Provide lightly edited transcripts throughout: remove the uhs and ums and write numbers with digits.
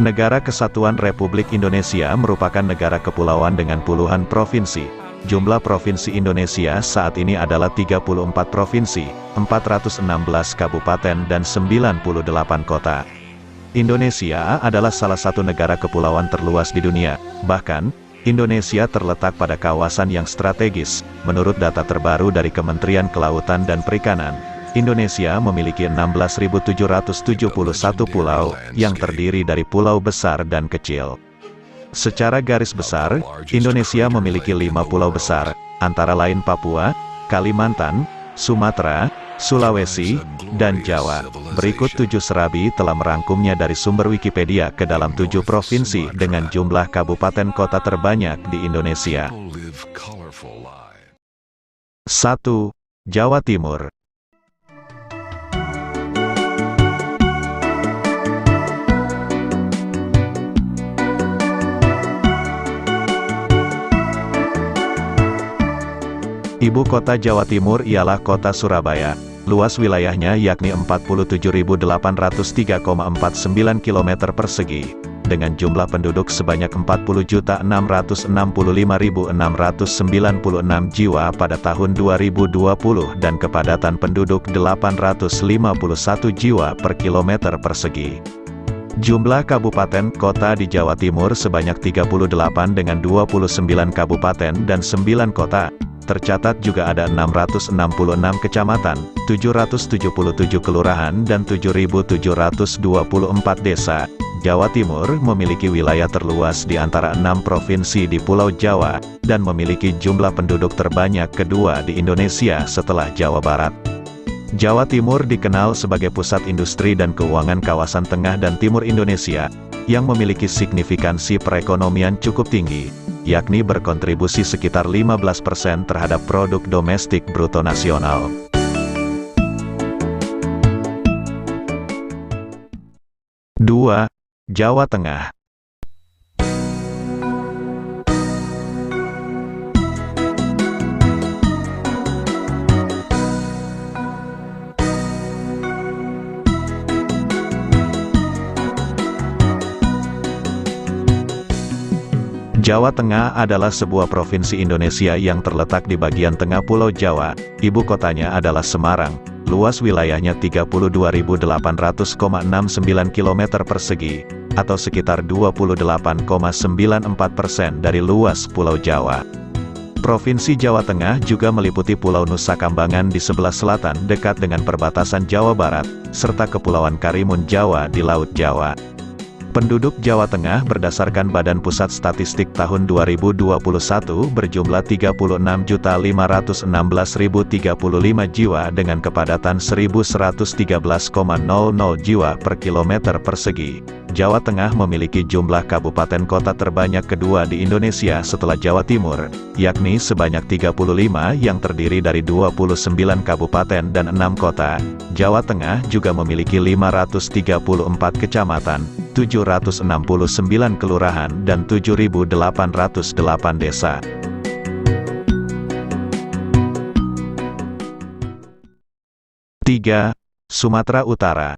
Negara Kesatuan Republik Indonesia merupakan negara kepulauan dengan puluhan provinsi. Jumlah provinsi Indonesia saat ini adalah 34 provinsi, 416 kabupaten dan 98 kota. Indonesia adalah salah satu negara kepulauan terluas di dunia. Bahkan, Indonesia terletak pada kawasan yang strategis. Menurut data terbaru dari Kementerian Kelautan dan Perikanan, Indonesia memiliki 16.771 pulau, yang terdiri dari pulau besar dan kecil. Secara garis besar, Indonesia memiliki 5 pulau besar, antara lain Papua, Kalimantan, Sumatera, Sulawesi, dan Jawa. Berikut 7 serabi telah merangkumnya dari sumber Wikipedia ke dalam 7 provinsi dengan jumlah kabupaten kota terbanyak di Indonesia. 1. Jawa Timur. Ibu kota Jawa Timur ialah kota Surabaya. Luas wilayahnya yakni 47.803,49 km persegi, dengan jumlah penduduk sebanyak 40.665.696 jiwa pada tahun 2020 dan kepadatan penduduk 851 jiwa per kilometer persegi. Jumlah kabupaten kota di Jawa Timur sebanyak 38 dengan 29 kabupaten dan 9 kota. Tercatat juga ada 666 kecamatan, 777 kelurahan dan 7.724 desa. Jawa Timur memiliki wilayah terluas di antara 6 provinsi di Pulau Jawa, dan memiliki jumlah penduduk terbanyak kedua di Indonesia setelah Jawa Barat. Jawa Timur dikenal sebagai pusat industri dan keuangan kawasan tengah dan timur Indonesia, yang memiliki signifikansi perekonomian cukup tinggi, yakni berkontribusi sekitar 15% terhadap produk domestik bruto nasional. 2. Jawa Tengah. Jawa Tengah adalah sebuah provinsi Indonesia yang terletak di bagian tengah Pulau Jawa. Ibu kotanya adalah Semarang. Luas wilayahnya 32.800,69 km persegi, atau sekitar 28,94% dari luas Pulau Jawa. Provinsi Jawa Tengah juga meliputi Pulau Nusa Kambangan di sebelah selatan dekat dengan perbatasan Jawa Barat, serta Kepulauan Karimun Jawa di Laut Jawa. Penduduk Jawa Tengah berdasarkan Badan Pusat Statistik tahun 2021 berjumlah 36.516.035 jiwa dengan kepadatan 1.113,00 jiwa per kilometer persegi. Jawa Tengah memiliki jumlah kabupaten kota terbanyak kedua di Indonesia setelah Jawa Timur, yakni sebanyak 35 yang terdiri dari 29 kabupaten dan 6 kota. Jawa Tengah juga memiliki 534 kecamatan, 769 kelurahan dan 7.808 desa. 3. Sumatera Utara.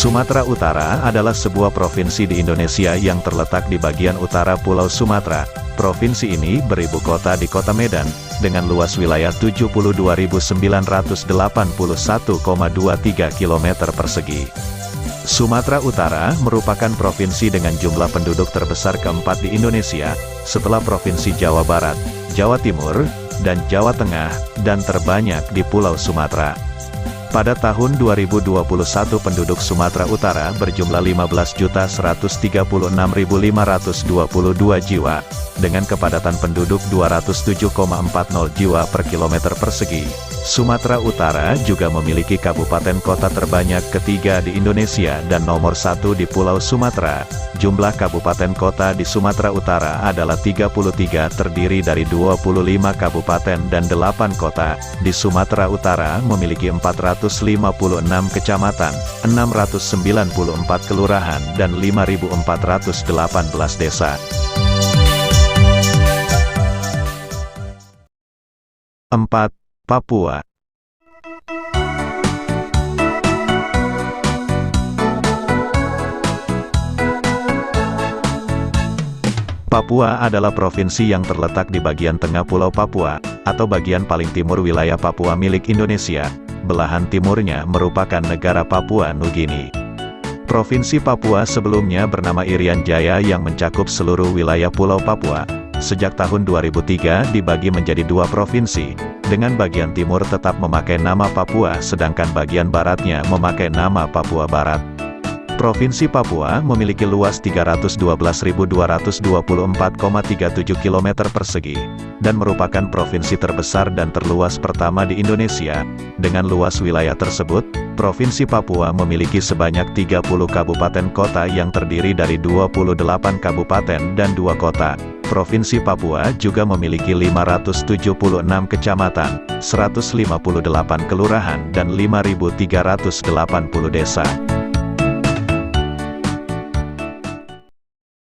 Sumatera Utara adalah sebuah provinsi di Indonesia yang terletak di bagian utara Pulau Sumatera. Provinsi ini beribu kota di Kota Medan, dengan luas wilayah 72.981,23 km persegi. Sumatera Utara merupakan provinsi dengan jumlah penduduk terbesar keempat di Indonesia, setelah Provinsi Jawa Barat, Jawa Timur, dan Jawa Tengah, dan terbanyak di Pulau Sumatera. Pada tahun 2021 penduduk Sumatera Utara berjumlah 15.136.522 jiwa, dengan kepadatan penduduk 207,40 jiwa per kilometer persegi. Sumatera Utara juga memiliki kabupaten kota terbanyak ketiga di Indonesia dan nomor satu di Pulau Sumatera. Jumlah kabupaten kota di Sumatera Utara adalah 33, terdiri dari 25 kabupaten dan 8 kota. Di Sumatera Utara memiliki 456 kecamatan, 694 kelurahan dan 5.418 desa. 4. Papua. Papua adalah provinsi yang terletak di bagian tengah Pulau Papua, atau bagian paling timur wilayah Papua milik Indonesia. Belahan timurnya merupakan negara Papua Nugini. Provinsi Papua sebelumnya bernama Irian Jaya yang mencakup seluruh wilayah Pulau Papua. Sejak tahun 2003 dibagi menjadi dua provinsi, dengan bagian timur tetap memakai nama Papua sedangkan bagian baratnya memakai nama Papua Barat. Provinsi Papua memiliki luas 312.224,37 km persegi, dan merupakan provinsi terbesar dan terluas pertama di Indonesia. Dengan luas wilayah tersebut, Provinsi Papua memiliki sebanyak 30 kabupaten kota yang terdiri dari 28 kabupaten dan 2 kota. Provinsi Papua juga memiliki 576 kecamatan, 158 kelurahan dan 5.380 desa.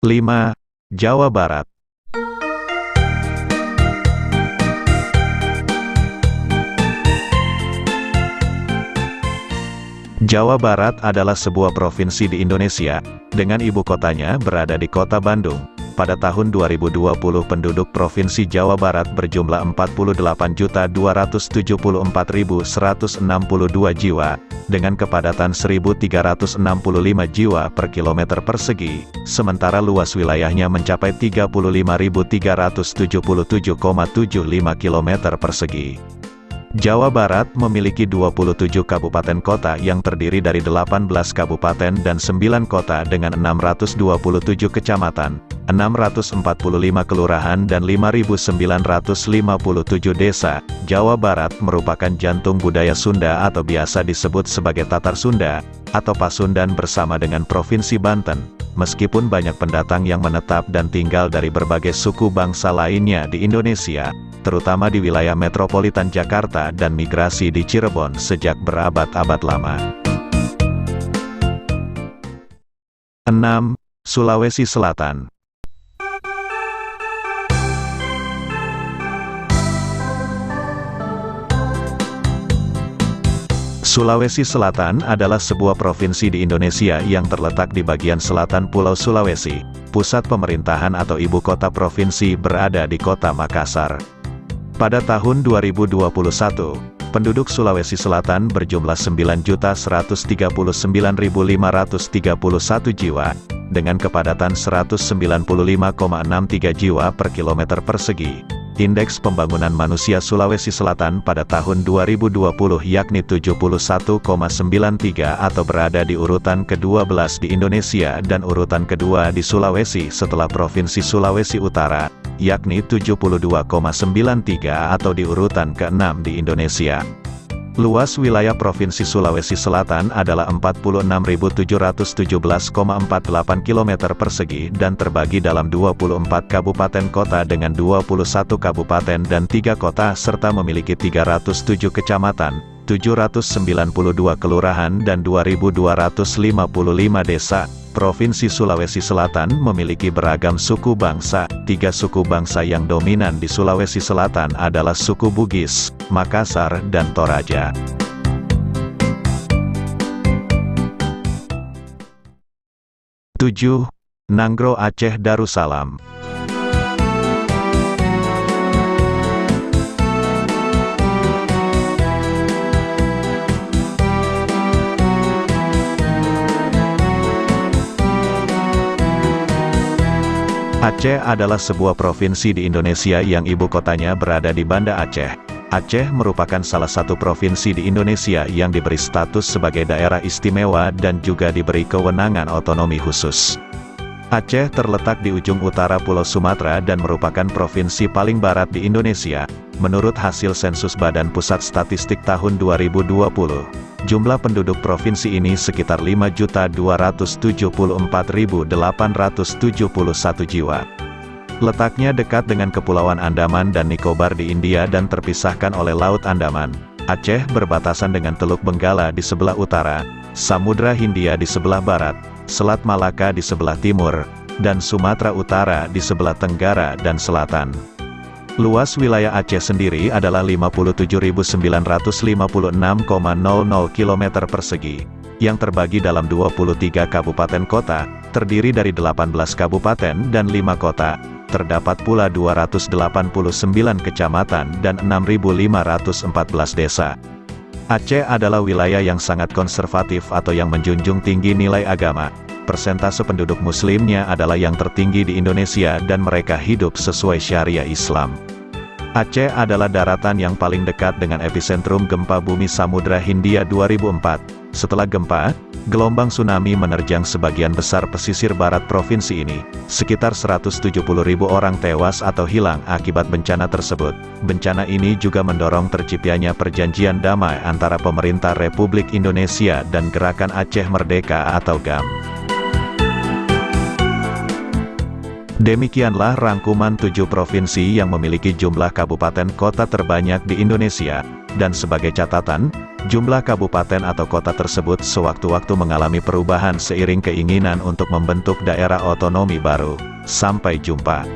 5. Jawa Barat. Jawa Barat adalah sebuah provinsi di Indonesia, dengan ibu kotanya berada di kota Bandung. Pada tahun 2020 penduduk Provinsi Jawa Barat berjumlah 48.744.162 jiwa, dengan kepadatan 1.365 jiwa per kilometer persegi, sementara luas wilayahnya mencapai 35.377,75 km persegi. Jawa Barat memiliki 27 kabupaten kota yang terdiri dari 18 kabupaten dan 9 kota dengan 627 kecamatan, 645 kelurahan dan 5.957 desa. Jawa Barat merupakan jantung budaya Sunda atau biasa disebut sebagai Tatar Sunda, atau Pasundan bersama dengan Provinsi Banten. Meskipun banyak pendatang yang menetap dan tinggal dari berbagai suku bangsa lainnya di Indonesia, terutama di wilayah metropolitan Jakarta dan migrasi di Cirebon sejak berabad-abad lama. 6. Sulawesi Selatan. Sulawesi Selatan adalah sebuah provinsi di Indonesia yang terletak di bagian selatan Pulau Sulawesi. Pusat pemerintahan atau ibu kota provinsi berada di kota Makassar. Pada tahun 2021, penduduk Sulawesi Selatan berjumlah 9.139.531 jiwa, dengan kepadatan 195,63 jiwa per kilometer persegi. Indeks Pembangunan Manusia Sulawesi Selatan pada tahun 2020 yakni 71,93 atau berada di urutan ke-12 di Indonesia dan urutan kedua di Sulawesi setelah Provinsi Sulawesi Utara, yakni 72,93 atau di urutan ke-6 di Indonesia. Luas wilayah Provinsi Sulawesi Selatan adalah 46.717,48 km persegi dan terbagi dalam 24 kabupaten kota dengan 21 kabupaten dan 3 kota serta memiliki 307 kecamatan, 792 kelurahan dan 2.255 desa. Provinsi Sulawesi Selatan memiliki beragam suku bangsa. 3 suku bangsa yang dominan di Sulawesi Selatan adalah suku Bugis, Makassar, dan Toraja. Tujuh. Nanggro Aceh Darussalam. Aceh adalah sebuah provinsi di Indonesia yang ibu kotanya berada di Banda Aceh. Aceh merupakan salah satu provinsi di Indonesia yang diberi status sebagai daerah istimewa dan juga diberi kewenangan otonomi khusus. Aceh terletak di ujung utara Pulau Sumatera dan merupakan provinsi paling barat di Indonesia. Menurut hasil sensus Badan Pusat Statistik tahun 2020, jumlah penduduk provinsi ini sekitar 5.274.871 jiwa. Letaknya dekat dengan Kepulauan Andaman dan Nicobar di India dan terpisahkan oleh Laut Andaman. Aceh berbatasan dengan Teluk Benggala di sebelah utara, Samudra Hindia di sebelah barat, Selat Malaka di sebelah timur, dan Sumatera Utara di sebelah tenggara dan selatan. Luas wilayah Aceh sendiri adalah 57.956,00 km persegi, yang terbagi dalam 23 kabupaten kota, terdiri dari 18 kabupaten dan 5 kota. Terdapat pula 289 kecamatan dan 6.514 desa. Aceh adalah wilayah yang sangat konservatif atau yang menjunjung tinggi nilai agama. Persentase penduduk muslimnya adalah yang tertinggi di Indonesia dan mereka hidup sesuai syariah Islam. Aceh adalah daratan yang paling dekat dengan epicentrum gempa bumi Samudra Hindia 2004. Setelah gempa, gelombang tsunami menerjang sebagian besar pesisir barat provinsi ini. Sekitar 170.000 orang tewas atau hilang akibat bencana tersebut. Bencana ini juga mendorong terciptanya perjanjian damai antara pemerintah Republik Indonesia dan Gerakan Aceh Merdeka atau GAM. Demikianlah rangkuman 7 provinsi yang memiliki jumlah kabupaten kota terbanyak di Indonesia, dan sebagai catatan, jumlah kabupaten atau kota tersebut sewaktu-waktu mengalami perubahan seiring keinginan untuk membentuk daerah otonomi baru. Sampai jumpa.